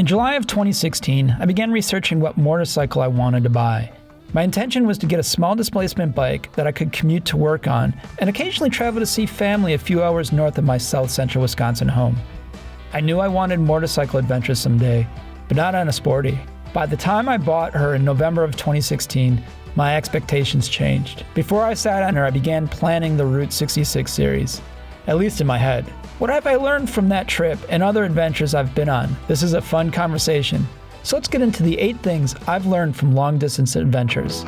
In July of 2016, I began researching what motorcycle I wanted to buy. My intention was to get a small displacement bike that I could commute to work on and occasionally travel to see family a few hours north of my south central Wisconsin home. I knew I wanted motorcycle adventures someday, but not on a sporty. By the time I bought her in November of 2016, my expectations changed. Before I sat on her, I began planning the Route 66 series, at least in my head. What have I learned from that trip and other adventures I've been on? This is a fun conversation. So let's get into the 8 things I've learned from long-distance adventures.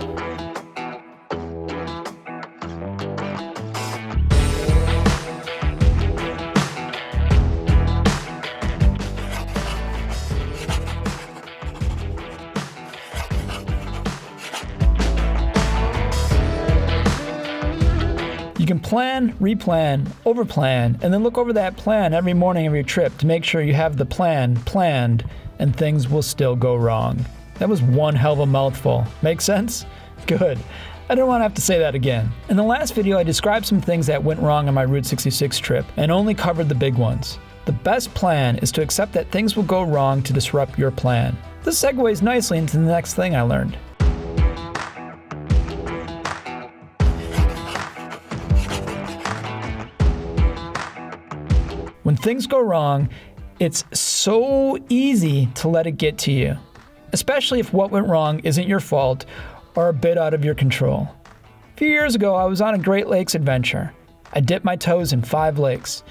You can plan, replan, overplan, and then look over that plan every morning of your trip to make sure you have the plan planned and things will still go wrong. That was one hell of a mouthful. Make sense? Good. I don't want to have to say that again. In the last video, I described some things that went wrong on my Route 66 trip and only covered the big ones. The best plan is to accept that things will go wrong to disrupt your plan. This segues nicely into the next thing I learned. When things go wrong, it's so easy to let it get to you, especially if what went wrong isn't your fault or a bit out of your control. A few years ago, I was on a Great Lakes adventure. I dipped my toes in 5 lakes.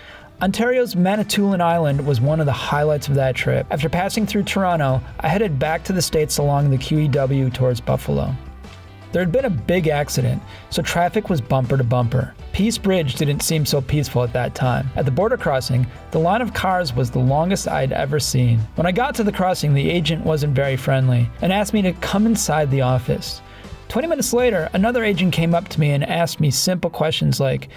Ontario's Manitoulin Island was one of the highlights of that trip. After passing through Toronto, I headed back to the States along the QEW towards Buffalo. There had been a big accident, so traffic was bumper to bumper. Peace Bridge didn't seem so peaceful at that time. At the border crossing, the line of cars was the longest I'd ever seen. When I got to the crossing, the agent wasn't very friendly and asked me to come inside the office. 20 minutes later, another agent came up to me and asked me simple questions like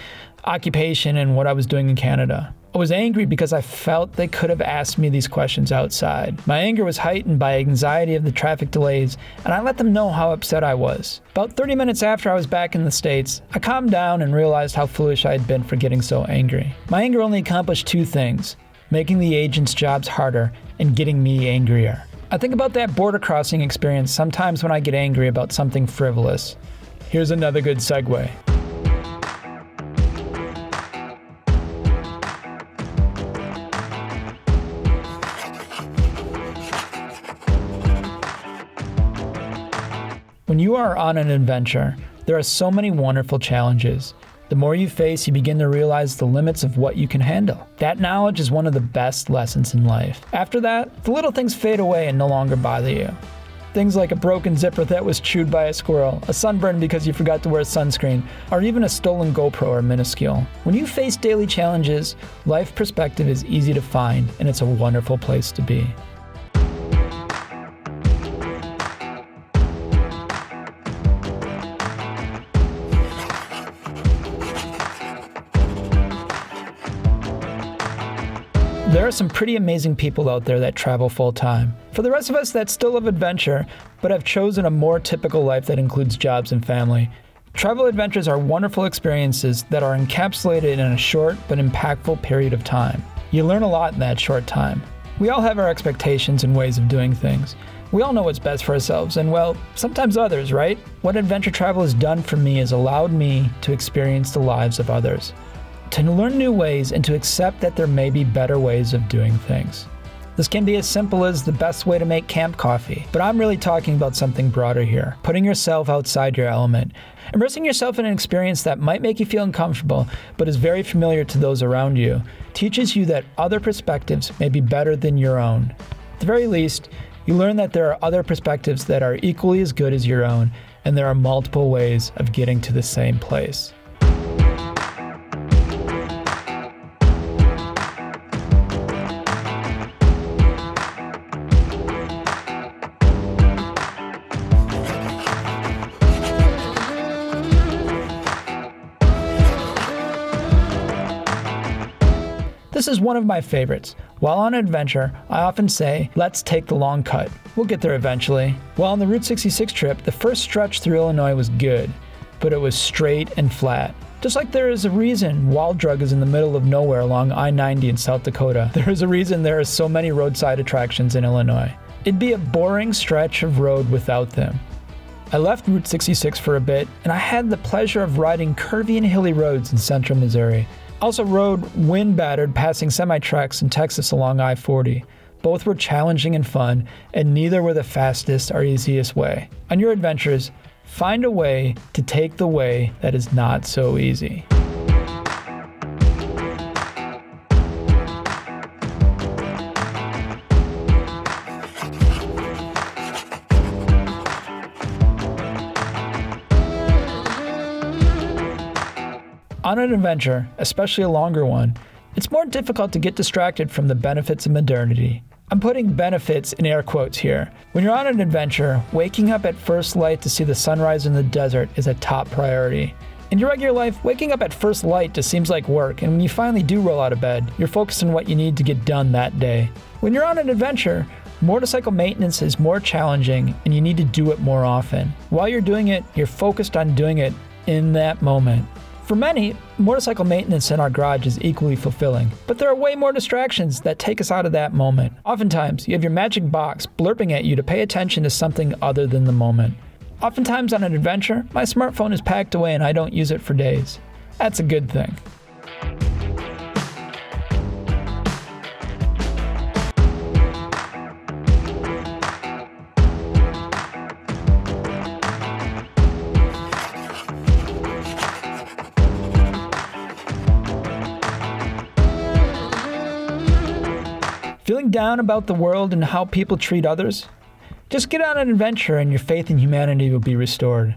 occupation and what I was doing in Canada. I was angry because I felt they could have asked me these questions outside. My anger was heightened by anxiety of the traffic delays, and I let them know how upset I was. About 30 minutes after I was back in the States, I calmed down and realized how foolish I had been for getting so angry. My anger only accomplished 2 things: making the agents' jobs harder and getting me angrier. I think about that border crossing experience sometimes when I get angry about something frivolous. Here's another good segue. When you are on an adventure, there are so many wonderful challenges. The more you face, you begin to realize the limits of what you can handle. That knowledge is one of the best lessons in life. After that, the little things fade away and no longer bother you. Things like a broken zipper that was chewed by a squirrel, a sunburn because you forgot to wear sunscreen, or even a stolen GoPro are minuscule. When you face daily challenges, life perspective is easy to find, and it's a wonderful place to be. There are some pretty amazing people out there that travel full-time. For the rest of us that still love adventure, but have chosen a more typical life that includes jobs and family, travel adventures are wonderful experiences that are encapsulated in a short but impactful period of time. You learn a lot in that short time. We all have our expectations and ways of doing things. We all know what's best for ourselves and, well, sometimes others, right? What adventure travel has done for me is allowed me to experience the lives of others, to learn new ways and to accept that there may be better ways of doing things. This can be as simple as the best way to make camp coffee, but I'm really talking about something broader here. Putting yourself outside your element. Immersing yourself in an experience that might make you feel uncomfortable, but is very familiar to those around you, teaches you that other perspectives may be better than your own. At the very least, you learn that there are other perspectives that are equally as good as your own, and there are multiple ways of getting to the same place. This is one of my favorites. While on an adventure, I often say, let's take the long cut. We'll get there eventually. While on the Route 66 trip, the first stretch through Illinois was good, but it was straight and flat. Just like there is a reason Wall Drug is in the middle of nowhere along I-90 in South Dakota, there is a reason there are so many roadside attractions in Illinois. It'd be a boring stretch of road without them. I left Route 66 for a bit, and I had the pleasure of riding curvy and hilly roads in central Missouri. I also rode wind-battered passing semi-trucks in Texas along I-40. Both were challenging and fun, and neither were the fastest or easiest way. On your adventures, find a way to take the way that is not so easy. On an adventure, especially a longer one, it's more difficult to get distracted from the benefits of modernity. I'm putting benefits in air quotes here. When you're on an adventure, waking up at first light to see the sunrise in the desert is a top priority. In your regular life, waking up at first light just seems like work, and when you finally do roll out of bed, you're focused on what you need to get done that day. When you're on an adventure, motorcycle maintenance is more challenging, and you need to do it more often. While you're doing it, you're focused on doing it in that moment. For many, motorcycle maintenance in our garage is equally fulfilling, but there are way more distractions that take us out of that moment. Oftentimes, you have your magic box blurping at you to pay attention to something other than the moment. Oftentimes on an adventure, my smartphone is packed away and I don't use it for days. That's a good thing. Feeling down about the world and how people treat others? Just get on an adventure and your faith in humanity will be restored.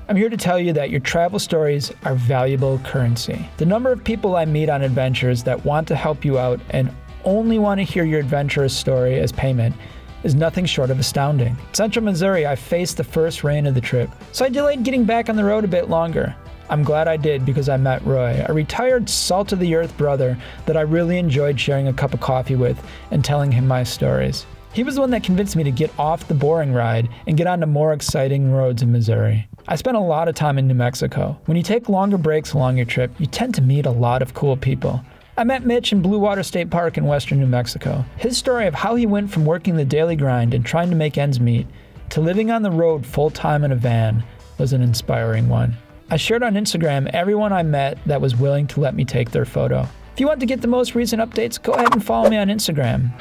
I'm here to tell you that your travel stories are valuable currency. The number of people I meet on adventures that want to help you out and only want to hear your adventurous story as payment is nothing short of astounding. In Central Missouri, I faced the first rain of the trip, so I delayed getting back on the road a bit longer. I'm glad I did because I met Roy, a retired salt-of-the-earth brother that I really enjoyed sharing a cup of coffee with and telling him my stories. He was the one that convinced me to get off the boring ride and get onto more exciting roads in Missouri. I spent a lot of time in New Mexico. When you take longer breaks along your trip, you tend to meet a lot of cool people. I met Mitch in Blue Water State Park in western New Mexico. His story of how he went from working the daily grind and trying to make ends meet to living on the road full-time in a van was an inspiring one. I shared on Instagram everyone I met that was willing to let me take their photo. If you want to get the most recent updates, go ahead and follow me on Instagram.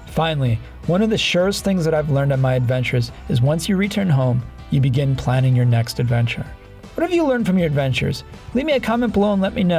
Finally, one of the surest things that I've learned on my adventures is once you return home, you begin planning your next adventure. What have you learned from your adventures? Leave me a comment below and let me know.